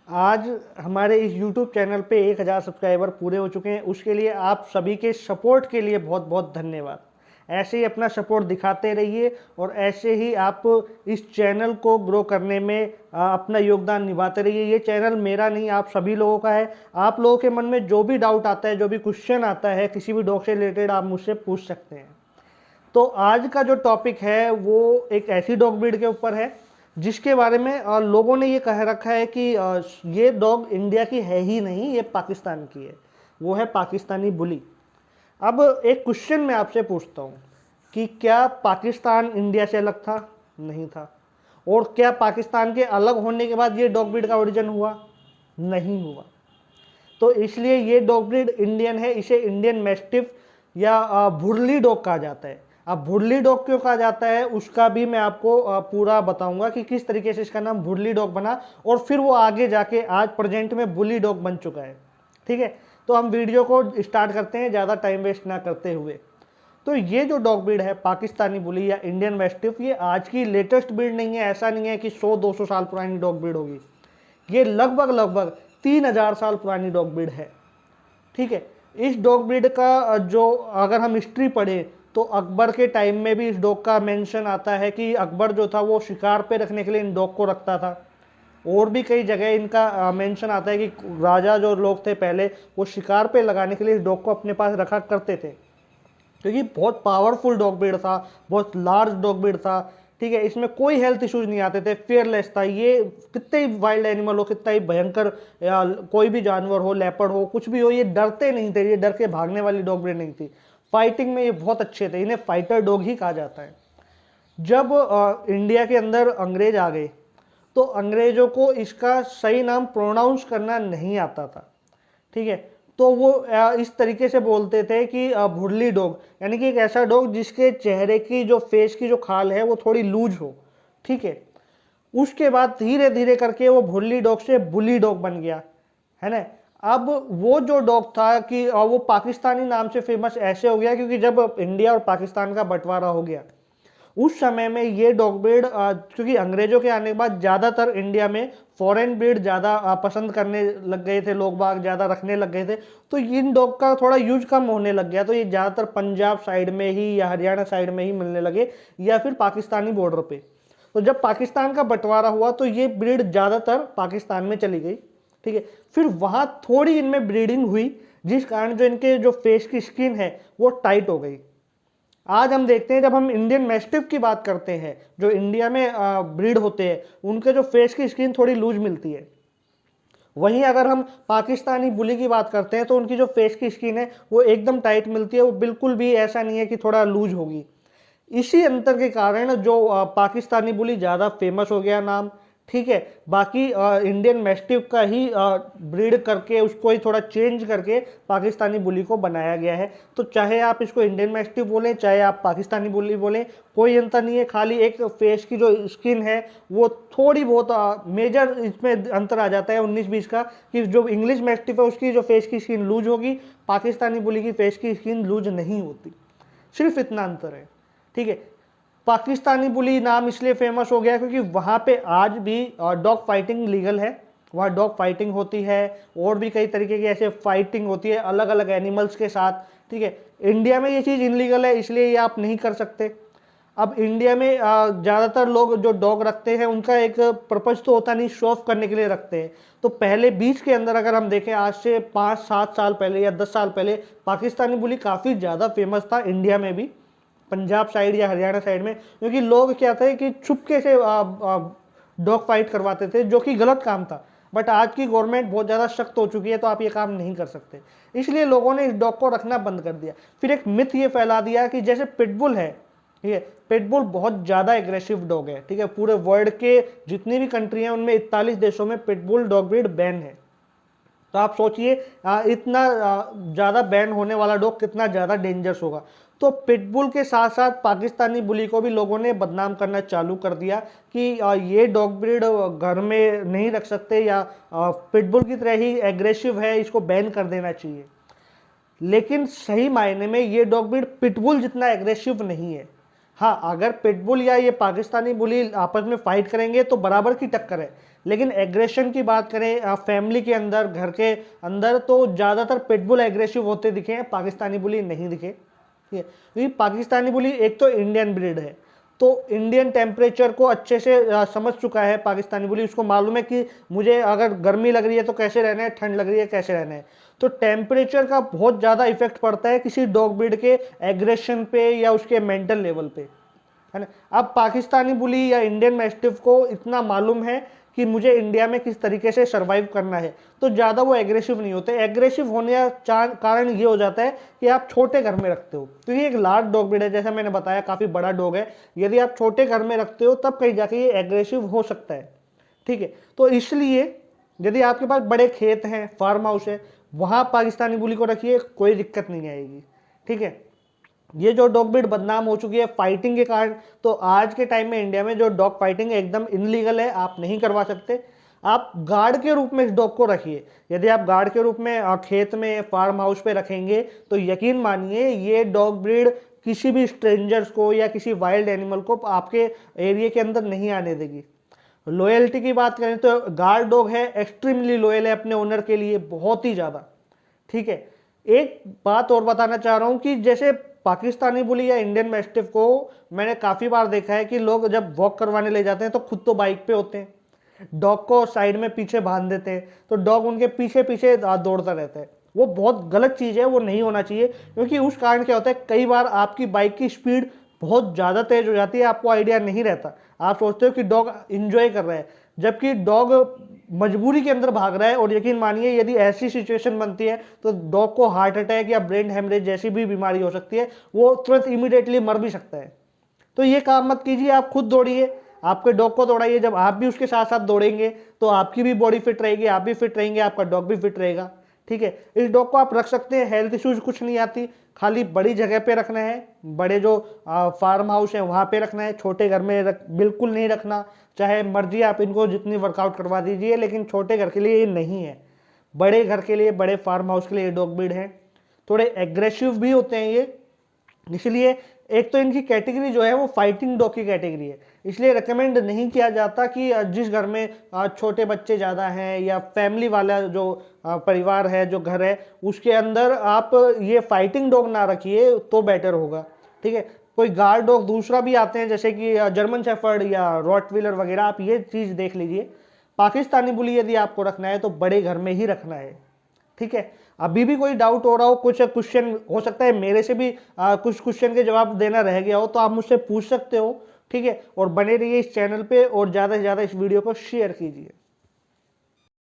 आज हमारे इस YouTube चैनल पे 1000 सब्सक्राइबर पूरे हो चुके हैं। उसके लिए आप सभी के सपोर्ट के लिए बहुत बहुत धन्यवाद। ऐसे ही अपना सपोर्ट दिखाते रहिए और ऐसे ही आप इस चैनल को ग्रो करने में अपना योगदान निभाते रहिए। ये चैनल मेरा नहीं, आप सभी लोगों का है। आप लोगों के मन में जो भी डाउट आता है, जो भी क्वेश्चन आता है किसी भी डॉग से रिलेटेड, आप मुझसे पूछ सकते हैं। तो आज का जो टॉपिक है वो एक ऐसी डॉग ब्रीड के ऊपर है जिसके बारे में लोगों ने ये कह रखा है कि ये डॉग इंडिया की है ही नहीं, ये पाकिस्तान की है। वो है पाकिस्तानी बुली। अब एक क्वेश्चन मैं आपसे पूछता हूँ कि क्या पाकिस्तान इंडिया से अलग था? नहीं था। और क्या पाकिस्तान के अलग होने के बाद ये डॉग ब्रीड का ओरिजिन हुआ? नहीं हुआ। तो इसलिए ये डॉग ब्रीड इंडियन है। इसे इंडियन मैस्टिफ या भुरली डॉग कहा जाता है। अब भुरली डॉग क्यों कहा जाता है उसका भी मैं आपको पूरा बताऊंगा कि किस तरीके से इसका नाम भुरली डॉग बना और फिर वो आगे जाके आज प्रेजेंट में बुली डॉग बन चुका है। ठीक है, तो हम वीडियो को स्टार्ट करते हैं ज़्यादा टाइम वेस्ट ना करते हुए। तो ये जो डॉग ब्रीड है पाकिस्तानी बुली या इंडियन मैस्टिफ, ये आज की लेटेस्ट ब्रीड नहीं है। ऐसा नहीं है कि 100-200 साल पुरानी डॉग ब्रीड होगी। ये लगभग लगभग 3000 साल पुरानी डॉग ब्रीड है। ठीक है, इस डॉग ब्रीड का जो अगर हम हिस्ट्री पढ़े तो अकबर के टाइम में भी इस डॉग का मेंशन आता है कि अकबर जो था वो शिकार पे रखने के लिए इन डॉग को रखता था। और भी कई जगह इनका मेंशन आता है कि राजा जो लोग थे पहले, वो शिकार पे लगाने के लिए इस डॉग को अपने पास रखा करते थे, क्योंकि बहुत पावरफुल डॉग ब्रीड था, बहुत लार्ज डॉग ब्रीड था। ठीक है, इसमें कोई हेल्थ इश्यूज नहीं आते थे, फेयरलेस था। ये कितने ही वाइल्ड एनिमल हो, कितना ही भयंकर या कोई भी जानवर हो, लेपर्ड हो, कुछ भी हो, ये डरते नहीं थे। ये डर के भागने वाली डॉग ब्रीड नहीं थी। फाइटिंग में ये बहुत अच्छे थे। इन्हें फाइटर डॉग ही कहा जाता है। जब इंडिया के अंदर अंग्रेज आ गए तो अंग्रेजों को इसका सही नाम प्रोनाउंस करना नहीं आता था। ठीक है, तो वो इस तरीके से बोलते थे कि भुरली डॉग, यानी कि एक ऐसा डॉग जिसके चेहरे की जो फेस की जो खाल है वो थोड़ी लूज हो। ठीक है, उसके बाद धीरे धीरे करके वो भुरली डॉग से बुली डॉग बन गया, है ना। अब वो जो डॉग था कि वो पाकिस्तानी नाम से फेमस ऐसे हो गया क्योंकि जब इंडिया और पाकिस्तान का बंटवारा हो गया उस समय में ये डॉग ब्रीड, क्योंकि अंग्रेजों के आने के बाद ज़्यादातर इंडिया में फॉरेन ब्रीड ज़्यादा पसंद करने लग गए थे, लोग बाग ज़्यादा रखने लग गए थे, तो इन डॉग का थोड़ा यूज कम होने लग गया। तो ये ज़्यादातर पंजाब साइड में ही या हरियाणा साइड में ही मिलने लगे या फिर पाकिस्तानी बॉर्डर पे। तो जब पाकिस्तान का बंटवारा हुआ तो ये ब्रीड ज़्यादातर पाकिस्तान में चली गई। ठीक है, फिर वहाँ थोड़ी इनमें ब्रीडिंग हुई जिस कारण जो इनके जो फेस की स्किन है वो टाइट हो गई। आज हम देखते हैं जब हम इंडियन मैस्टिफ की बात करते हैं, जो इंडिया में ब्रीड होते हैं, उनके जो फेस की स्किन थोड़ी लूज मिलती है। वहीं अगर हम पाकिस्तानी बुली की बात करते हैं तो उनकी जो फेस की स्किन है वो एकदम टाइट मिलती है। वो बिल्कुल भी ऐसा नहीं है कि थोड़ा लूज होगी। इसी अंतर के कारण जो पाकिस्तानी बुली ज़्यादा फेमस हो गया नाम। ठीक है, बाकी इंडियन मैस्टिफ का ही ब्रीड करके उसको ही थोड़ा चेंज करके पाकिस्तानी बुली को बनाया गया है। तो चाहे आप इसको इंडियन मैस्टिफ बोलें चाहे आप पाकिस्तानी बुली बोलें, कोई अंतर नहीं है। खाली एक फेस की जो स्किन है वो थोड़ी बहुत मेजर इसमें अंतर आ जाता है 19-20 का, कि जो इंग्लिश मैस्टिफ है उसकी जो फेस की स्किन लूज होगी, पाकिस्तानी बुली की फेस की स्किन लूज नहीं होती। सिर्फ इतना अंतर है। ठीक है, पाकिस्तानी बुली नाम इसलिए फेमस हो गया क्योंकि वहाँ पे आज भी डॉग फाइटिंग लीगल है। वहाँ डॉग फाइटिंग होती है और भी कई तरीके की ऐसे फाइटिंग होती है अलग अलग एनिमल्स के साथ। ठीक है, इंडिया में ये चीज़ इनलीगल है, इसलिए ये आप नहीं कर सकते। अब इंडिया में ज़्यादातर लोग जो डॉग रखते हैं उनका एक पर्पज तो होता नहीं, शो ऑफ करने के लिए रखते हैं। तो पहले बीच के अंदर अगर हम देखें आज से 5-7 साल पहले या 10 साल पहले पाकिस्तानी बुली काफ़ी ज़्यादा फेमस था इंडिया में भी, पंजाब साइड या हरियाणा साइड में, क्योंकि लोग क्या थे कि चुपके से डॉग फाइट करवाते थे, जो कि गलत काम था। बट आज की गवर्नमेंट बहुत ज़्यादा सख्त हो चुकी है तो आप ये काम नहीं कर सकते, इसलिए लोगों ने इस डॉग को रखना बंद कर दिया। फिर एक मिथ ये फैला दिया कि जैसे पिटबुल है, ठीक है, पिटबुल बहुत ज़्यादा एग्रेसिव डॉग है। ठीक है, पूरे वर्ल्ड के जितनी भी कंट्री हैं उनमें 41 देशों में पिटबुल डॉग ब्रीड बैन है। तो आप सोचिए इतना ज़्यादा बैन होने वाला डॉग कितना ज़्यादा डेंजरस होगा। तो पिटबुल के साथ साथ पाकिस्तानी बुली को भी लोगों ने बदनाम करना चालू कर दिया कि ये डॉग ब्रीड घर में नहीं रख सकते या पिटबुल की तरह ही एग्रेसिव है, इसको बैन कर देना चाहिए। लेकिन सही मायने में ये डॉग ब्रीड पिटबुल जितना एग्रेसिव नहीं है। हाँ, अगर पिटबुल या ये पाकिस्तानी बुली आपस में फाइट करेंगे तो बराबर की टक्कर है, लेकिन एग्रेशन की बात करें फैमिली के अंदर, घर के अंदर, तो ज़्यादातर पिटबुल एग्रेसिव होते दिखे हैं, पाकिस्तानी बुली नहीं दिखे। ठीक है, क्योंकि पाकिस्तानी बुली एक तो इंडियन ब्रीड है, तो इंडियन टेम्परेचर को अच्छे से समझ चुका है पाकिस्तानी बुली। उसको मालूम है कि मुझे अगर गर्मी लग रही है तो कैसे रहना है, ठंड लग रही है कैसे रहना है। तो टेम्परेचर का बहुत ज़्यादा इफेक्ट पड़ता है किसी डॉग ब्रीड के एग्रेशन पे या उसके मेंटल लेवल पे, है ना। अब पाकिस्तानी बुली या इंडियन मैस्टिफ को इतना मालूम है कि मुझे इंडिया में किस तरीके से सरवाइव करना है, तो ज़्यादा वो एग्रेसिव नहीं होते। एग्रेसिव होने का कारण ये हो जाता है कि आप छोटे घर में रखते हो, तो ये एक लार्ज डॉग ब्रीड है, जैसा मैंने बताया काफ़ी बड़ा डॉग है। यदि आप छोटे घर में रखते हो तब कहीं जाके ये एग्रेसिव हो सकता है। ठीक है, तो इसलिए यदि आपके पास बड़े खेत हैं, फार्म हाउस है, वहाँ पाकिस्तानी बुली को रखिए, कोई दिक्कत नहीं आएगी। ठीक है, ये जो डॉग ब्रीड बदनाम हो चुकी है फाइटिंग के कारण, तो आज के टाइम में इंडिया में जो डॉग फाइटिंग एकदम इनलीगल है, आप नहीं करवा सकते। आप गार्ड के रूप में इस डॉग को रखिए। यदि आप गार्ड के रूप में खेत में, फार्म हाउस पे रखेंगे तो यकीन मानिए ये डॉग ब्रीड किसी भी स्ट्रेंजर्स को या किसी वाइल्ड एनिमल को आपके एरिया के अंदर नहीं आने देगी। लॉयल्टी की बात करें तो गार्ड डॉग है, एक्सट्रीमली लॉयल है अपने ओनर के लिए, बहुत ही ज़्यादा। ठीक है, एक बात और बताना चाह रहा हूँ कि जैसे पाकिस्तानी बुली या इंडियन मैस्टिफ को मैंने काफ़ी बार देखा है कि लोग जब वॉक करवाने ले जाते हैं तो खुद तो बाइक पे होते हैं, डॉग को साइड में पीछे बांध देते हैं, तो डॉग उनके पीछे पीछे दौड़ता रहता है। वो बहुत गलत चीज़ है, वो नहीं होना चाहिए, क्योंकि उस कारण क्या होता है, कई बार आपकी बाइक की स्पीड बहुत ज़्यादा तेज हो जाती है, आपको आइडिया नहीं रहता। आप सोचते हो कि डॉग इंजॉय कर रहा है, जबकि डॉग मजबूरी के अंदर भाग रहा है। और यकीन मानिए यदि ऐसी सिचुएशन बनती है तो डॉग को हार्ट अटैक या ब्रेन हेमरेज जैसी भी बीमारी हो सकती है, वो तुरंत इमीडिएटली मर भी सकता है। तो ये काम मत कीजिए, आप खुद दौड़िए, आपके डॉग को दौड़ाइए। जब आप भी उसके साथ साथ दौड़ेंगे तो आपकी भी बॉडी फिट रहेगी, आप भी फिट रहेंगे, आपका डॉग भी फिट रहेगा। ठीक है, इस डॉग को आप रख सकते हैं, हेल्थ इश्यूज कुछ नहीं आती। खाली बड़ी जगह पे रखना है, बड़े जो फार्म हाउस है वहाँ पे रखना है, छोटे घर में बिल्कुल नहीं रखना। चाहे मर्जी आप इनको जितनी वर्कआउट करवा दीजिए, लेकिन छोटे घर के लिए ये नहीं है। बड़े घर के लिए, बड़े फार्म हाउस के लिए ये डॉग ब्रीड है। थोड़े एग्रेसिव भी होते हैं ये, इसलिए एक तो इनकी कैटेगरी जो है वो फाइटिंग डॉग की कैटेगरी है, इसलिए रेकमेंड नहीं किया जाता कि जिस घर में छोटे बच्चे ज़्यादा हैं या फैमिली वाला जो परिवार है, जो घर है, उसके अंदर आप ये फाइटिंग डॉग ना रखिए तो बेटर होगा। ठीक है, कोई गार्ड डॉग दूसरा भी आते हैं जैसे कि जर्मन शेफर्ड या रॉटवीलर वगैरह, आप ये चीज़ देख लीजिए। पाकिस्तानी बुली यदि आपको रखना है तो बड़े घर में ही रखना है। ठीक है, अभी भी कोई डाउट हो रहा हो, कुछ क्वेश्चन हो सकता है मेरे से भी कुछ क्वेश्चन के जवाब देना रह गया हो, तो आप मुझसे पूछ सकते हो। ठीक है, और बने रहिए इस चैनल पे और ज़्यादा से ज़्यादा इस वीडियो को शेयर कीजिए।